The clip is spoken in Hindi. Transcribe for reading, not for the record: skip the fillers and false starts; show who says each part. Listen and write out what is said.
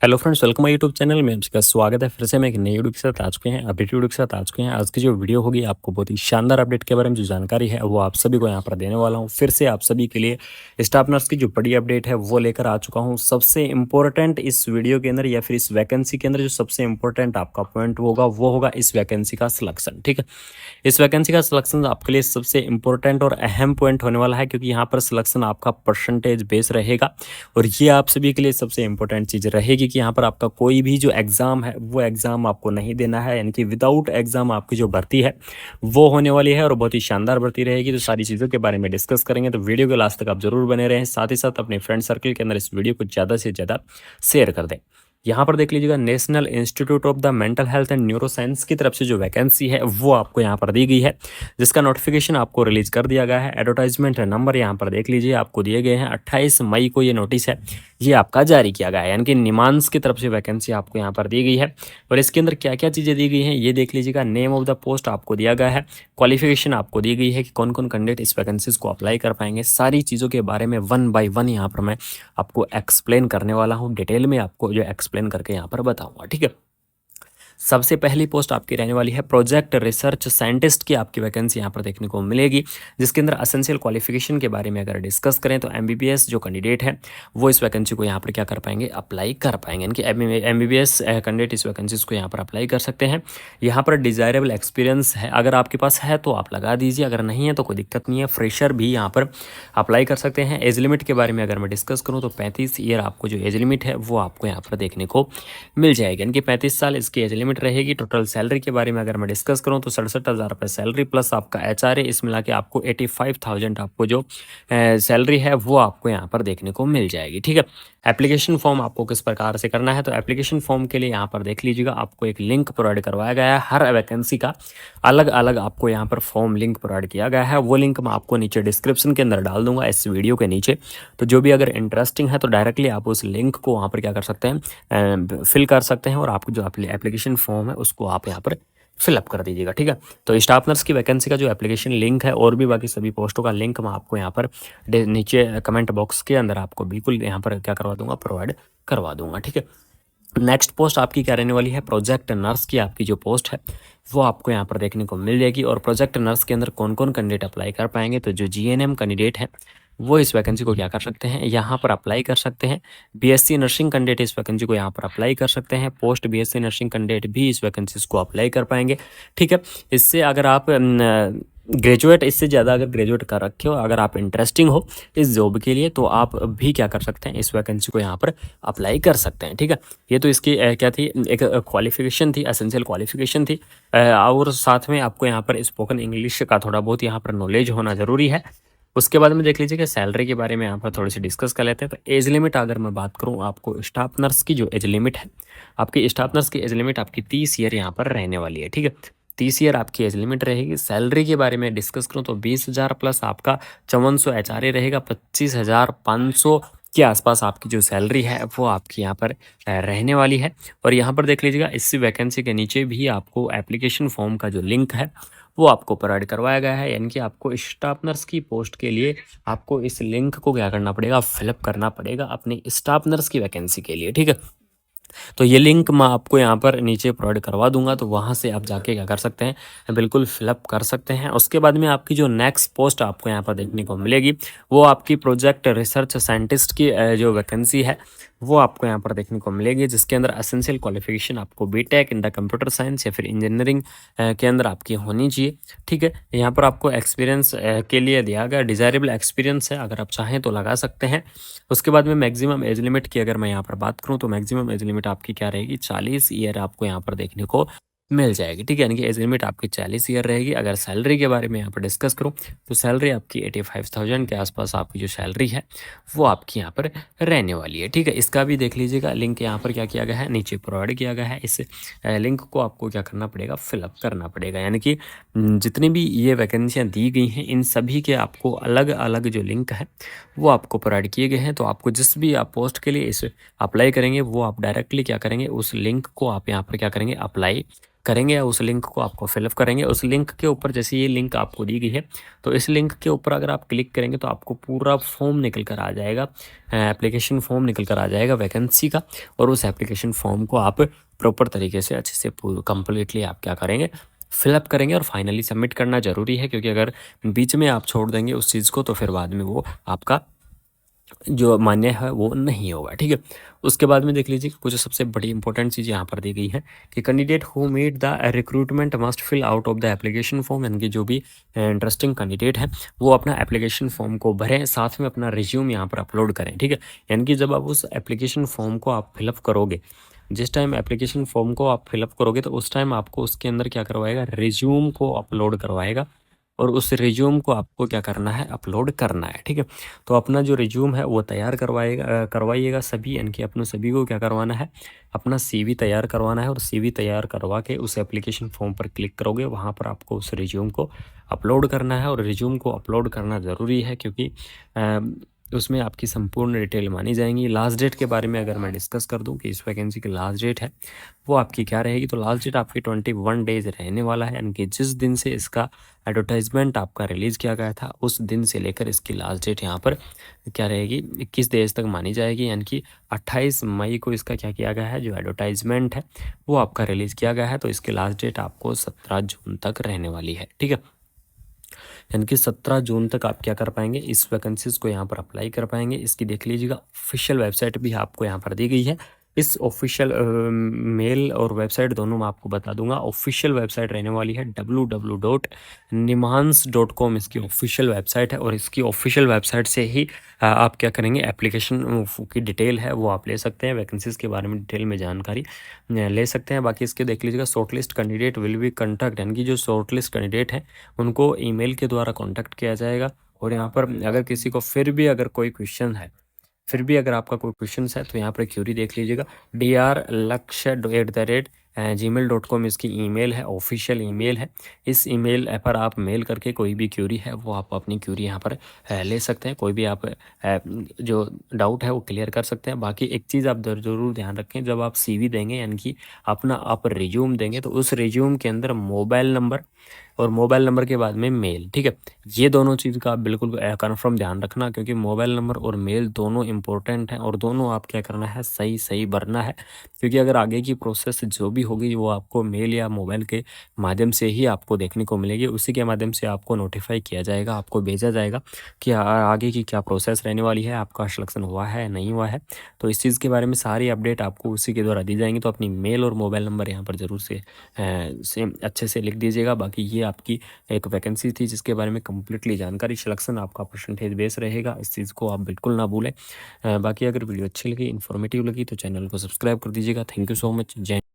Speaker 1: Hello friends, welcome my YouTube channel में आपका स्वागत है। फिर से मैं एक नई वीडियो के साथ आ चुके हैं, अपडेट वीडियो के साथ आ चुके हैं। आज की जो वीडियो होगी आपको बहुत ही शानदार अपडेट के बारे में जो जानकारी है वो आप सभी को यहाँ पर देने वाला हूँ। फिर से आप सभी के लिए स्टाफ नर्स की जो बड़ी अपडेट है वो लेकर आ चुका हूँ। सबसे इंपॉर्टेंट इस वीडियो के अंदर या फिर इस वैकेंसी के अंदर जो सबसे इंपॉर्टेंट आपका पॉइंट होगा वो होगा इस वैकेंसी का सिलेक्शन। ठीक है, इस वैकेंसी का सिलेक्शन आपके लिए सबसे इंपॉर्टेंट और अहम पॉइंट होने वाला है, क्योंकि यहाँ पर सिलेक्शन आपका परसेंटेज बेस रहेगा। और ये आप सभी के लिए सबसे इंपॉर्टेंट चीज़ रहेगी कि यहाँ पर आपका कोई भी जो एग्ज़ाम है वो एग्ज़ाम आपको नहीं देना है, यानी कि विदाउट एग्ज़ाम आपकी जो भर्ती है वो होने वाली है और बहुत ही शानदार भर्ती रहेगी। तो सारी चीज़ों के बारे में डिस्कस करेंगे, तो वीडियो के लास्ट तक आप जरूर बने रहें। साथ ही साथ अपने फ्रेंड सर्कल के अंदर इस वीडियो को ज़्यादा से ज़्यादा शेयर कर दें। यहाँ पर देख लीजिएगा, national institute of the mental health and neuro science की तरफ से जो वैकेंसी है वो आपको यहाँ पर दी गई है, जिसका नोटिफिकेशन आपको रिलीज कर दिया गया है। एडवर्टाइजमेंट नंबर यहाँ पर देख लीजिए आपको दिए गए हैं। 28 मई को ये नोटिस है ये आपका जारी किया गया है, यानी कि निमांस की तरफ से वैकेंसी आपको यहाँ पर दी गई है। और इसके अंदर क्या क्या चीज़ें दी गई हैं ये देख लीजिएगा। नेम ऑफ द पोस्ट आपको दिया गया है, क्वालिफिकेशन आपको दी गई है कि कौन कौन कैंडिडेट इस वैकेंसीज को अप्लाई कर पाएंगे। सारी चीज़ों के बारे में वन बाय वन यहाँ पर मैं आपको एक्सप्लेन करने वाला हूँ, डिटेल में आपको जो एक्सप्लेन करके यहाँ पर बताऊँगा। ठीक है, सबसे पहली पोस्ट आपकी रहने वाली है प्रोजेक्ट रिसर्च साइंटिस्ट की आपकी वैकेंसी यहाँ पर देखने को मिलेगी, जिसके अंदर असेंशियल क्वालिफिकेशन के बारे में अगर डिस्कस करें तो एमबीबीएस जो कैंडिडेट है वो इस वैकेंसी को यहाँ पर क्या कर पाएंगे, अप्लाई कर पाएंगे। यानी कि एमबीबीएस कैंडिडेट इस वैकेंसीज को यहाँ पर अप्लाई कर सकते हैं। यहाँ पर डिजायरेबल एक्सपीरियंस है, अगर आपके पास है तो आप लगा दीजिए, अगर नहीं है तो कोई दिक्कत नहीं है। फ्रेशर भी यहाँ पर अप्लाई कर सकते हैं। एज लिमिट के बारे में अगर मैं डिस्कस करूँ तो 35 ईयर आपको जो एज लिमिट है वो आपको यहाँ पर देखने को मिल जाएगी, यानी कि 35 साल इसकी एज लिमिट रहेगी। टोटल सैलरी के बारे में अगर मैं डिस्कस करूं तो 67,000 रुपये सैलरी प्लस आपका एचआरए, इस मिला के आपको 85,000 आपको जो सैलरी है वो आपको यहाँ पर देखने को मिल जाएगी। ठीक है, एप्लीकेशन फॉर्म आपको किस प्रकार से करना है, तो एप्लीकेशन फॉर्म के लिए यहाँ पर देख लीजिएगा आपको एक लिंक प्रोवाइड करवाया गया है। हर वैकेंसी का अलग अलग आपको यहाँ पर फॉर्म लिंक प्रोवाइड किया गया है। वो लिंक मैं आपको नीचे डिस्क्रिप्शन के अंदर डाल दूंगा इस वीडियो के नीचे। तो जो भी अगर इंटरेस्टिंग है तो डायरेक्टली आप उस लिंक को वहाँ पर क्या कर सकते हैं, फिल कर सकते हैं और आपको जो एप्लीकेशन फॉर्म है उसको आप यहाँ पर फिलअप कर दीजिएगा। ठीक है, तो स्टाफ नर्स की वैकेंसी का जो एप्लीकेशन लिंक है और भी बाकी सभी पोस्टों का लिंक मैं आपको यहाँ पर नीचे कमेंट बॉक्स के अंदर आपको बिल्कुल यहाँ पर क्या करवा दूंगा, प्रोवाइड करवा दूंगा। ठीक है, नेक्स्ट पोस्ट आपकी क्या रहने वाली है, प्रोजेक्ट नर्स की आपकी जो पोस्ट है वो आपको यहाँ पर देखने को मिल जाएगी। और प्रोजेक्ट नर्स के अंदर कौन कौन कैंडिडेट अप्लाई कर पाएंगे, तो जो जीएनएम कैंडिडेट है वो इस वैकेंसी को क्या कर सकते हैं, यहाँ पर अप्लाई कर सकते हैं। बीएससी नर्सिंग कैंडिडेट इस वैकेंसी को यहाँ पर अप्लाई कर सकते हैं। पोस्ट बीएससी नर्सिंग कैंडिडेट भी इस वैकेंसीज को अप्लाई कर पाएंगे। ठीक है, इससे अगर आप ग्रेजुएट, इससे ज़्यादा अगर ग्रेजुएट कर रखे हो, अगर आप इंटरेस्टिंग हो इस जॉब के लिए तो आप भी क्या कर सकते हैं, इस वैकेंसी को यहाँ पर अप्लाई कर सकते हैं। ठीक है, ये तो इसकी क्या थी, एक क्वालिफिकेशन थी, एसेंशियल क्वालिफिकेशन थी। और साथ में आपको यहाँ पर स्पोकन इंग्लिश का थोड़ा बहुत यहाँ पर नॉलेज होना ज़रूरी है। उसके बाद में देख लीजिए कि सैलरी के बारे में यहाँ पर थोड़ी सी डिस्कस कर लेते हैं। तो एज लिमिट अगर मैं बात करूँ, आपको स्टाफ नर्स की जो एज लिमिट है, आपकी स्टाफ नर्स की एज लिमिट आपकी 30 ईयर यहाँ पर रहने वाली है। ठीक है, 30 ईयर आपकी एज लिमिट रहेगी। सैलरी के बारे में डिस्कस करूँ तो 20,000 प्लस आपका 5400 एचआरए रहेगा। 25,500 के आसपास आपकी जो सैलरी है वो आपकी यहाँ पर रहने वाली है। और यहाँ पर देख लीजिएगा, इस वैकेंसी के नीचे भी आपको एप्लीकेशन फॉर्म का जो लिंक है वो आपको प्रोवाइड करवाया गया है, यानी कि आपको स्टाफ नर्स की पोस्ट के लिए आपको इस लिंक को क्या करना पड़ेगा, फिलअप करना पड़ेगा अपनी स्टाफ नर्स की वैकेंसी के लिए। ठीक है, तो ये लिंक मैं आपको यहाँ पर नीचे प्रोवाइड करवा दूंगा, तो वहाँ से आप जाके क्या कर सकते हैं, बिल्कुल फिलअप कर सकते हैं। उसके बाद में आपकी जो नेक्स्ट पोस्ट आपको यहाँ पर देखने को मिलेगी वो आपकी प्रोजेक्ट रिसर्च साइंटिस्ट की जो वैकेंसी है वो आपको यहाँ पर देखने को मिलेगी, जिसके अंदर एसेंशियल क्वालिफिकेशन आपको BTech in the computer science या फिर इंजीनियरिंग के अंदर आपकी होनी चाहिए। ठीक है, यहाँ पर आपको एक्सपीरियंस के लिए दिया गया, डिज़ायरेबल एक्सपीरियंस है, अगर आप चाहें तो लगा सकते हैं। उसके बाद में मैक्सिमम एज लिमिट की अगर मैं यहाँ पर बात करूँ तो मैक्सिमम एज लिमिट आपकी क्या रहेगी, 40 ईयर आपको यहाँ पर देखने को मिल जाएगी। ठीक है, यानी कि एज लिमिट आपकी 40 ईयर रहेगी। अगर सैलरी के बारे में यहाँ पर डिस्कस करूँ तो सैलरी आपकी 85,000 के आसपास आपकी जो सैलरी है वो आपकी यहाँ पर रहने वाली है। ठीक है, इसका भी देख लीजिएगा, लिंक यहाँ पर क्या किया गया है, नीचे प्रोवाइड किया गया है। इस लिंक को आपको क्या करना पड़ेगा, फिलअप करना पड़ेगा। यानी कि जितनी भी ये वैकेंसियाँ दी गई हैं इन सभी के आपको अलग अलग जो लिंक है वो आपको प्रोवाइड किए गए हैं। तो आपको जिस भी आप पोस्ट के लिए इस अप्लाई करेंगे वो आप डायरेक्टली क्या करेंगे, उस लिंक को आप यहाँ पर क्या करेंगे, अप्लाई करेंगे या उस लिंक को आपको फिलअप करेंगे। उस लिंक के ऊपर जैसे ये लिंक आपको दी गई है, तो इस लिंक के ऊपर अगर आप क्लिक करेंगे तो आपको पूरा फॉर्म निकल कर आ जाएगा, एप्लीकेशन फॉर्म निकल कर आ जाएगा वैकेंसी का। और उस एप्लीकेशन फॉर्म को आप प्रॉपर तरीके से अच्छे से कंप्लीटली आप क्या करेंगे, फिलअप करेंगे और फाइनली सबमिट करना ज़रूरी है, क्योंकि अगर बीच में आप छोड़ देंगे उस चीज़ को तो फिर बाद में वो आपका जो मान्य है वो नहीं होगा, ठीक है। उसके बाद में देख लीजिए कुछ सबसे बड़ी इंपॉर्टेंट चीज़ यहाँ पर दी गई है कि candidate who meet the recruitment must fill out of the application form, यानी कि जो भी इंटरेस्टिंग कैंडिडेट है वो अपना एप्लीकेशन फॉर्म को भरें, साथ में अपना रिज्यूम यहाँ पर अपलोड करें, ठीक है। यानी कि जब आप उस एप्लीकेशन फॉर्म को आप फिलअप करोगे, जिस टाइम एप्लीकेशन फॉर्म को आप फिलअप करोगे तो उस टाइम आपको उसके अंदर क्या करवाएगा, रिज्यूम को अपलोड करवाएगा, और उस रिज्यूम को आपको क्या करना है, अपलोड करना है, ठीक है। तो अपना जो रिज्यूम है वो तैयार करवाइएगा सभी, यानी कि अपने सभी को क्या करवाना है, अपना सीवी तैयार करवाना है, और सीवी तैयार करवा के उस एप्लीकेशन फॉर्म पर क्लिक करोगे, वहाँ पर आपको उस रिज्यूम को अपलोड करना है। और रिज्यूम को अपलोड करना ज़रूरी है, क्योंकि उसमें आपकी संपूर्ण डिटेल मानी जाएंगी। लास्ट डेट के बारे में अगर मैं डिस्कस कर दूं कि इस वैकेंसी की लास्ट डेट है वो आपकी क्या रहेगी, तो लास्ट डेट आपकी 21 डेज रहने वाला है, यानी कि जिस दिन से इसका एडवर्टाइजमेंट आपका रिलीज़ किया गया था उस दिन से लेकर इसकी लास्ट डेट यहाँ पर क्या रहेगी, 21 डेज तक मानी जाएगी। यानी कि 28 मई को इसका क्या किया गया है, जो एडवर्टाइजमेंट है वो आपका रिलीज़ किया गया है, तो इसकी लास्ट डेट आपको 17 जून तक रहने वाली है, ठीक है। यानी कि 17 जून तक आप क्या कर पाएंगे, इस वैकेंसीज़ को यहाँ पर अप्लाई कर पाएंगे। इसकी देख लीजिएगा ऑफिशियल वेबसाइट भी आपको यहाँ पर दी गई है। इस ऑफिशियल मेल और वेबसाइट दोनों मैं आपको बता दूंगा। ऑफिशियल वेबसाइट रहने वाली है www.nimans.com, इसकी ऑफिशियल वेबसाइट है, और इसकी ऑफिशियल वेबसाइट से ही आप क्या करेंगे, एप्लीकेशन की डिटेल है वो आप ले सकते हैं, वैकेंसीज़ के बारे में डिटेल में जानकारी ले सकते हैं। बाकी इसके देख लीजिएगा shortlist candidate will be contact, यानी कि जो शॉर्टलिस्ट कैंडिडेट हैं उनको ईमेल के द्वारा कांटेक्ट किया जाएगा। और यहाँ पर अगर किसी को फिर भी अगर कोई क्वेश्चन है, फिर भी अगर आपका कोई क्वेश्चन है तो यहाँ पर क्यूरी देख लीजिएगा, drlakshya@gmail.com इसकी ईमेल है, ऑफिशियल ईमेल है। इस ईमेल पर आप मेल करके कोई भी क्यूरी है वो आप अपनी क्यूरी यहाँ पर ले सकते हैं, कोई भी आप जो डाउट है वो क्लियर कर सकते हैं। बाकी एक चीज़ आप ज़रूर ध्यान रखें, जब आप सीवी देंगे यानी कि अपना आप रिज्यूम देंगे तो उस रिज्यूम के अंदर मोबाइल नंबर और मोबाइल नंबर के बाद में मेल, ठीक है। ये दोनों चीज़ का आप बिल्कुल कन्फर्म ध्यान रखना, क्योंकि मोबाइल नंबर और मेल दोनों इंपॉर्टेंट हैं, और दोनों आप क्या करना है, सही सही भरना है। क्योंकि अगर आगे की प्रोसेस जो भी होगी वो आपको मेल या मोबाइल के माध्यम से ही आपको देखने को मिलेगी, उसी के माध्यम से आपको नोटिफाई किया जाएगा, आपको भेजा जाएगा कि आगे की क्या प्रोसेस रहने वाली है, आपका सिलेक्शन हुआ है नहीं हुआ है। तो इस चीज़ के बारे में सारी अपडेट आपको उसी के द्वारा दी जाएंगी। तो अपनी मेल और मोबाइल नंबर यहाँ पर ज़रूर से सेम अच्छे से लिख दीजिएगा। बाकी ये आपकी एक वैकेंसी थी जिसके बारे में कम्प्लीटली जानकारी, सिलेक्शन आपका परसेंटेज बेस रहेगा, इस चीज़ को आप बिल्कुल ना भूलें। बाकी अगर वीडियो अच्छी लगी, इन्फॉर्मेटिव लगी तो चैनल को सब्सक्राइब कर दीजिएगा। Thank you so much. जय